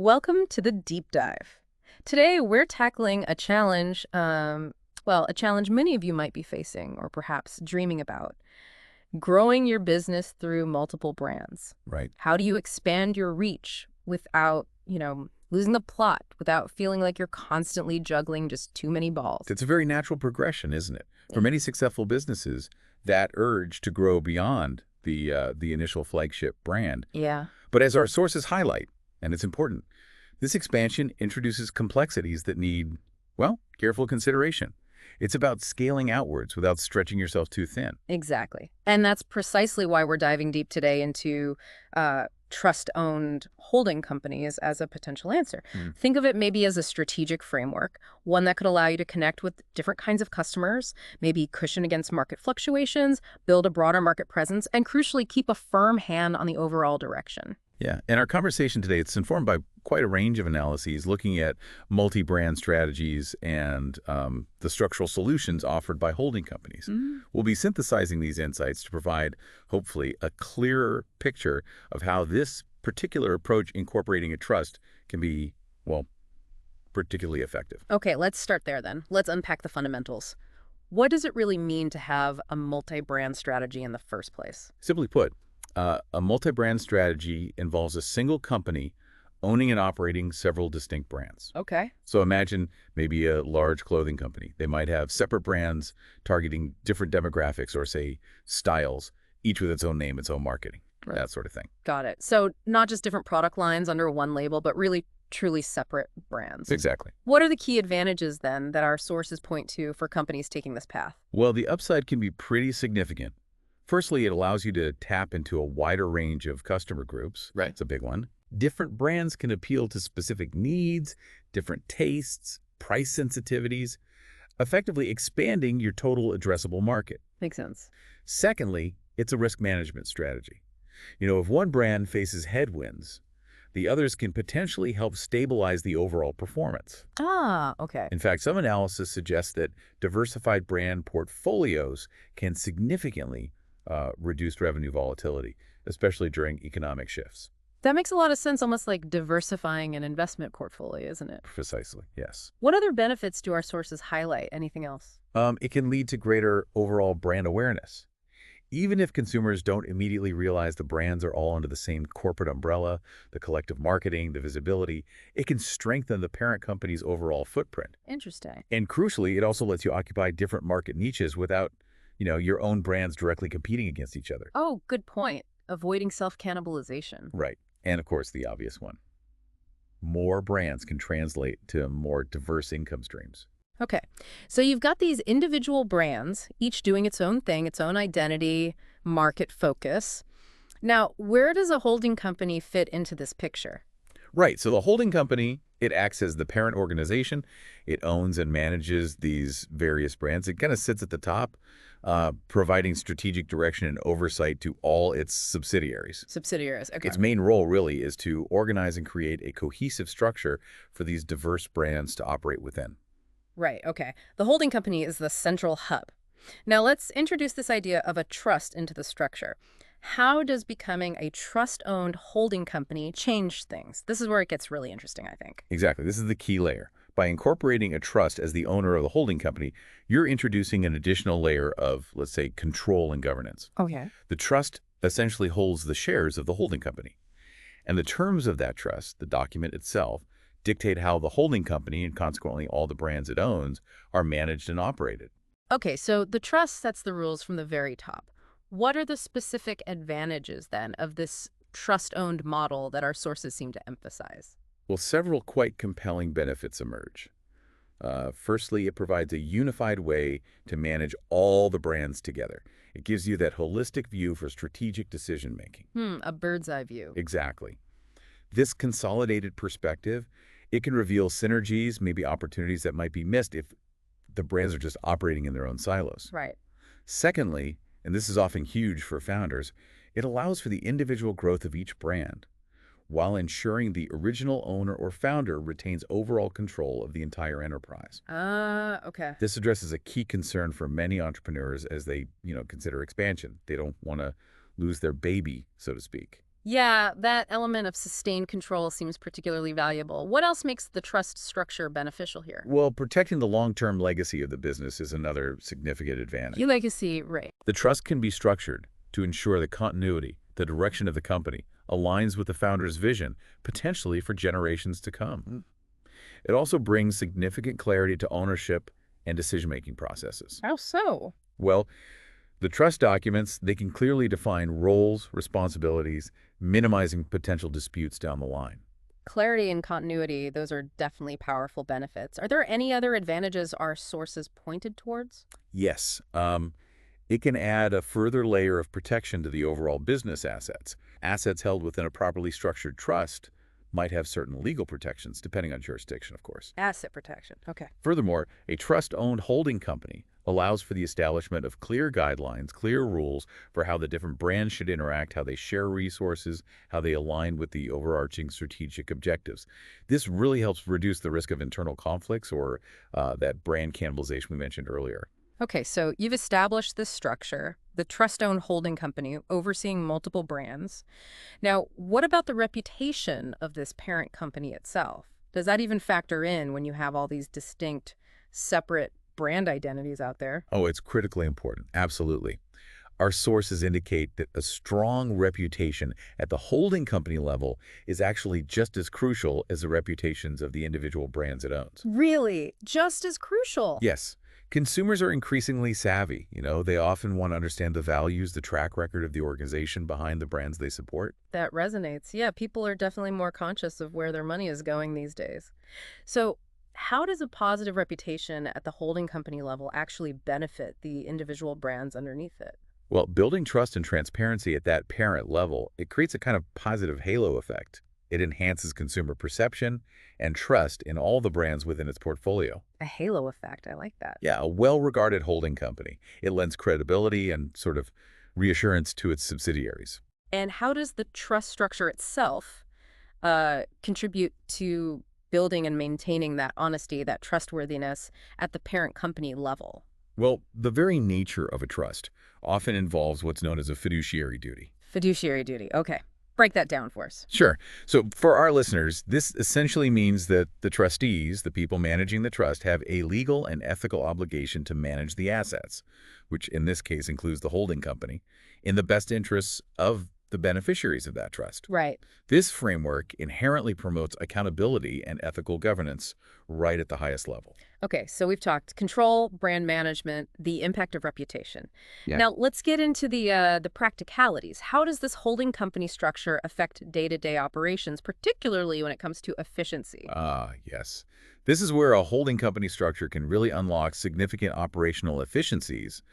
Welcome to the deep dive. Today, we're tackling a challenge, a challenge many of you might be facing or perhaps dreaming about, growing your business through multiple brands. Right. How do you expand your reach without, losing the plot, without feeling like you're constantly juggling just too many balls? It's a very natural progression, isn't it? For Mm. many successful businesses, that urge to grow beyond the initial flagship brand. Yeah. But as our sources highlight, and it's important, this expansion introduces complexities that need, well, careful consideration. It's about scaling outwards without stretching yourself too thin. Exactly. And that's precisely why we're diving deep today into trust-owned holding companies as a potential answer. Hmm. Think of it maybe as a strategic framework, one that could allow you to connect with different kinds of customers, maybe cushion against market fluctuations, build a broader market presence, and crucially, keep a firm hand on the overall direction. Yeah, and our conversation today, it's informed by quite a range of analyses looking at multi-brand strategies and the structural solutions offered by holding companies. Mm. We'll be synthesizing these insights to provide, hopefully, a clearer picture of how this particular approach incorporating a trust can be, well, particularly effective. Okay, let's start there then. Let's unpack the fundamentals. What does it really mean to have a multi-brand strategy in the first place? Simply put, a multi-brand strategy involves a single company owning and operating several distinct brands. Okay. So imagine maybe a large clothing company. They might have separate brands targeting different demographics or, say, styles, each with its own name, its own marketing, Right. that sort of thing. Got it. So not just different product lines under one label, but really truly separate brands. Exactly. What are the key advantages then that our sources point to for companies taking this path? Well, the upside can be pretty significant. Firstly, it allows you to tap into a wider range of customer groups. Right. It's a big one. Different brands can appeal to specific needs, different tastes, price sensitivities, effectively expanding your total addressable market. Makes sense. Secondly, it's a risk management strategy. If one brand faces headwinds, the others can potentially help stabilize the overall performance. Ah, okay. In fact, some analysis suggests that diversified brand portfolios can significantly reduce revenue volatility, especially during economic shifts. That makes a lot of sense, almost like diversifying an investment portfolio, isn't it? Precisely, yes. What other benefits do our sources highlight? Anything else? It can lead to greater overall brand awareness. Even if consumers don't immediately realize the brands are all under the same corporate umbrella, the collective marketing, the visibility, it can strengthen the parent company's overall footprint. Interesting. And crucially, it also lets you occupy different market niches without, your own brands directly competing against each other. Oh, good point. Avoiding self-cannibalization. Right. And of course, the obvious one. More brands can translate to more diverse income streams. Okay, so you've got these individual brands, each doing its own thing, its own identity, market focus. Now, where does a holding company fit into this picture? Right. So the holding company, it acts as the parent organization. It owns and manages these various brands. It kind of sits at the top, providing strategic direction and oversight to all its subsidiaries. Subsidiaries, okay. Its main role really is to organize and create a cohesive structure for these diverse brands to operate within. Right, okay. The holding company is the central hub. Now let's introduce this idea of a trust into the structure. How does becoming a trust-owned holding company change things? This is where it gets really interesting, I think. Exactly. This is the key layer. By incorporating a trust as the owner of the holding company, you're introducing an additional layer of, let's say, control and governance. Okay. The trust essentially holds the shares of the holding company. And the terms of that trust, the document itself, dictate how the holding company, and consequently all the brands it owns, are managed and operated. Okay, so the trust sets the rules from the very top. What are the specific advantages, then, of this trust-owned model that our sources seem to emphasize? Well, several quite compelling benefits emerge. Firstly, it provides a unified way to manage all the brands together. It gives you that holistic view for strategic decision-making. A bird's eye view. Exactly. This consolidated perspective, it can reveal synergies, maybe opportunities that might be missed if the brands are just operating in their own silos. Right. Secondly, and this is often huge for founders, it allows for the individual growth of each brand while ensuring the original owner or founder retains overall control of the entire enterprise. Okay. This addresses a key concern for many entrepreneurs as they, consider expansion. They don't want to lose their baby, so to speak. Yeah, that element of sustained control seems particularly valuable. What else makes the trust structure beneficial here? Well, protecting the long-term legacy of the business is another significant advantage. Your legacy, right. The trust can be structured to ensure that continuity, the direction of the company, aligns with the founder's vision, potentially for generations to come. It also brings significant clarity to ownership and decision-making processes. How so? Well, the trust documents, they can clearly define roles, responsibilities, minimizing potential disputes down the line. Clarity and continuity, those are definitely powerful benefits. Are there any other advantages our sources pointed towards? Yes, it can add a further layer of protection to the overall business assets. Assets held within a properly structured trust might have certain legal protections, depending on jurisdiction, of course. Asset protection. Okay. Furthermore, a trust-owned holding company allows for the establishment of clear guidelines, clear rules for how the different brands should interact, how they share resources, how they align with the overarching strategic objectives. This really helps reduce the risk of internal conflicts or that brand cannibalization we mentioned earlier. Okay, so you've established this structure, the trust-owned holding company overseeing multiple brands. Now, what about the reputation of this parent company itself? Does that even factor in when you have all these distinct, separate brand identities out there? Oh, it's critically important. Absolutely. Our sources indicate that a strong reputation at the holding company level is actually just as crucial as the reputations of the individual brands it owns. Really? Just as crucial. Yes, consumers are increasingly savvy. They often want to understand the values, the track record of the organization behind the brands they support. That resonates. Yeah, people are definitely more conscious of where their money is going these days. So, how does a positive reputation at the holding company level actually benefit the individual brands underneath it? Well, building trust and transparency at that parent level, it creates a kind of positive halo effect. It enhances consumer perception and trust in all the brands within its portfolio. A halo effect. I like that. Yeah, a well-regarded holding company. It lends credibility and sort of reassurance to its subsidiaries. And how does the trust structure itself contribute to building and maintaining that honesty, that trustworthiness at the parent company level? Well, the very nature of a trust often involves what's known as a fiduciary duty. Fiduciary duty. Okay. Break that down for us. Sure. So for our listeners, this essentially means that the trustees, the people managing the trust, have a legal and ethical obligation to manage the assets, which in this case includes the holding company, in the best interests of the beneficiaries of that trust. Right. This framework inherently promotes accountability and ethical governance right at the highest level. Okay, so we've talked control, brand management, the impact of reputation. Yeah. Now let's get into the practicalities. How does this holding company structure affect day-to-day operations, particularly when it comes to efficiency? Yes. This is where a holding company structure can really unlock significant operational efficiencies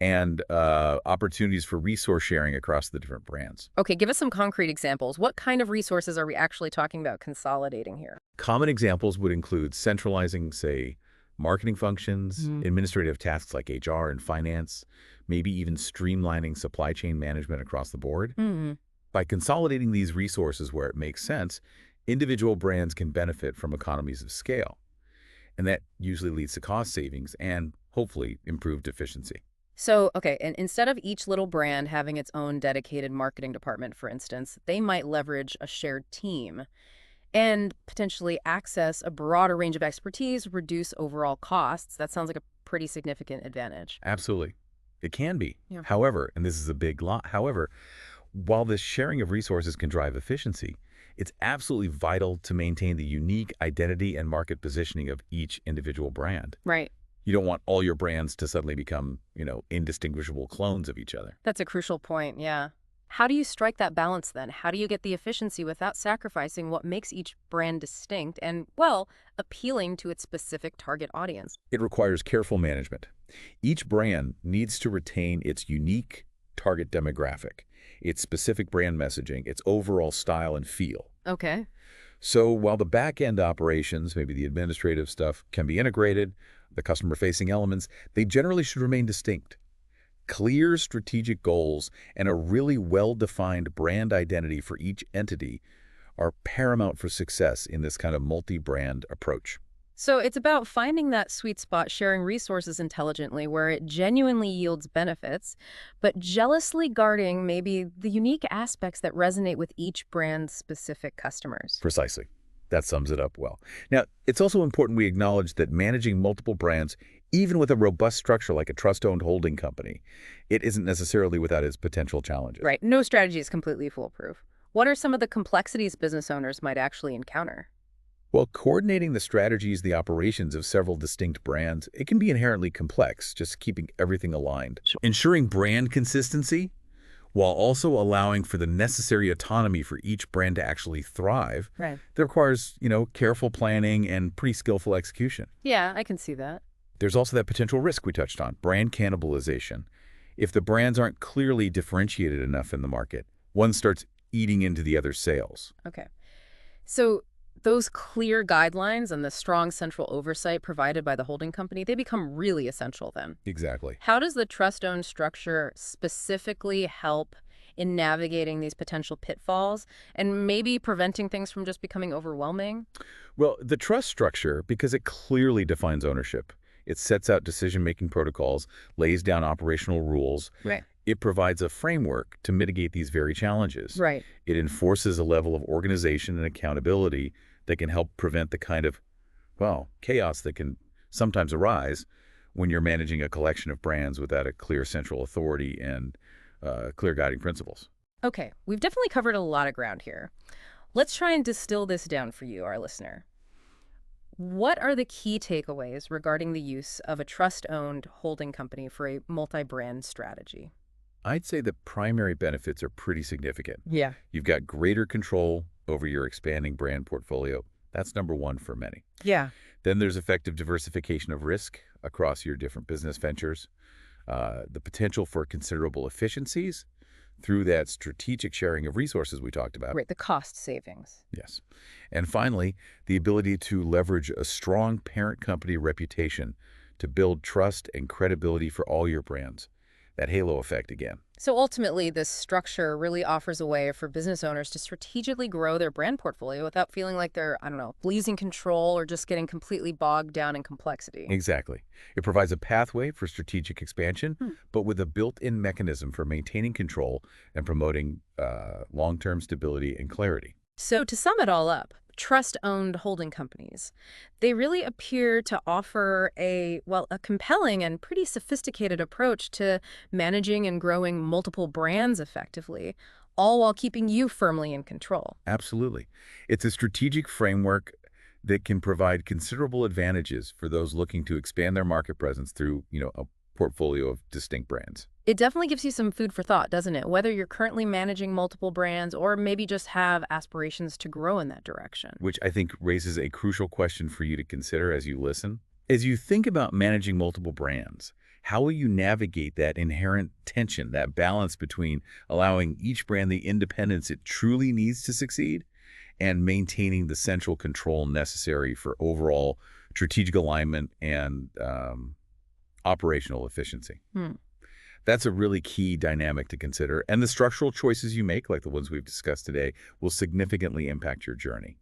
and opportunities for resource sharing across the different brands. Okay, give us some concrete examples. What kind of resources are we actually talking about consolidating here? Common examples would include centralizing, say, marketing functions, administrative tasks like HR and finance, maybe even streamlining supply chain management across the board. Mm-hmm. By consolidating these resources where it makes sense, individual brands can benefit from economies of scale. And that usually leads to cost savings and, hopefully, improved efficiency. So, okay, and instead of each little brand having its own dedicated marketing department, for instance, they might leverage a shared team and potentially access a broader range of expertise, reduce overall costs. That sounds like a pretty significant advantage. Absolutely. It can be. Yeah. However, and this is a big lot, however, while this sharing of resources can drive efficiency, it's absolutely vital to maintain the unique identity and market positioning of each individual brand. Right. You don't want all your brands to suddenly become, indistinguishable clones of each other. That's a crucial point, yeah. How do you strike that balance then? How do you get the efficiency without sacrificing what makes each brand distinct and, well, appealing to its specific target audience? It requires careful management. Each brand needs to retain its unique target demographic, its specific brand messaging, its overall style and feel. Okay. So while the back-end operations, maybe the administrative stuff, can be integrated, the customer-facing elements, they generally should remain distinct. Clear strategic goals and a really well-defined brand identity for each entity are paramount for success in this kind of multi-brand approach. So it's about finding that sweet spot, sharing resources intelligently where it genuinely yields benefits, but jealously guarding maybe the unique aspects that resonate with each brand's specific customers. Precisely. That sums it up well. Now, it's also important we acknowledge that managing multiple brands, even with a robust structure like a trust-owned holding company, it isn't necessarily without its potential challenges. Right. No strategy is completely foolproof. What are some of the complexities business owners might actually encounter? While coordinating the strategies, the operations of several distinct brands, it can be inherently complex, just keeping everything aligned. Sure. Ensuring brand consistency, while also allowing for the necessary autonomy for each brand to actually thrive, Right. that requires, careful planning and pretty skillful execution. Yeah, I can see that. There's also that potential risk we touched on, brand cannibalization. If the brands aren't clearly differentiated enough in the market, one starts eating into the other's sales. Okay. So those clear guidelines and the strong central oversight provided by the holding company, they become really essential then. Exactly. How does the trust-owned structure specifically help in navigating these potential pitfalls and maybe preventing things from just becoming overwhelming? Well, the trust structure, because it clearly defines ownership, it sets out decision-making protocols, lays down operational rules, Right. it provides a framework to mitigate these very challenges. Right. It enforces a level of organization and accountability that can help prevent the kind of, well, chaos that can sometimes arise when you're managing a collection of brands without a clear central authority and clear guiding principles. Okay, we've definitely covered a lot of ground here. Let's try and distill this down for you, our listener. What are the key takeaways regarding the use of a trust-owned holding company for a multi-brand strategy? I'd say the primary benefits are pretty significant. Yeah. You've got greater control over your expanding brand portfolio. That's number one for many. Yeah. Then there's effective diversification of risk across your different business ventures, the potential for considerable efficiencies through that strategic sharing of resources we talked about. Right, the cost savings. Yes. And finally, the ability to leverage a strong parent company reputation to build trust and credibility for all your brands. That halo effect again. So ultimately, this structure really offers a way for business owners to strategically grow their brand portfolio without feeling like they're, I don't know, losing control or just getting completely bogged down in complexity. Exactly. It provides a pathway for strategic expansion, Hmm. but with a built-in mechanism for maintaining control and promoting long-term stability and clarity. So to sum it all up, trust-owned holding companies, they really appear to offer a compelling and pretty sophisticated approach to managing and growing multiple brands effectively, all while keeping you firmly in control. Absolutely. It's a strategic framework that can provide considerable advantages for those looking to expand their market presence through, a portfolio of distinct brands. It definitely gives you some food for thought, doesn't it? Whether you're currently managing multiple brands or maybe just have aspirations to grow in that direction. Which I think raises a crucial question for you to consider as you listen. As you think about managing multiple brands, how will you navigate that inherent tension, that balance between allowing each brand the independence it truly needs to succeed and maintaining the central control necessary for overall strategic alignment and operational efficiency? Hmm. That's a really key dynamic to consider, and the structural choices you make, like the ones we've discussed today, will significantly impact your journey.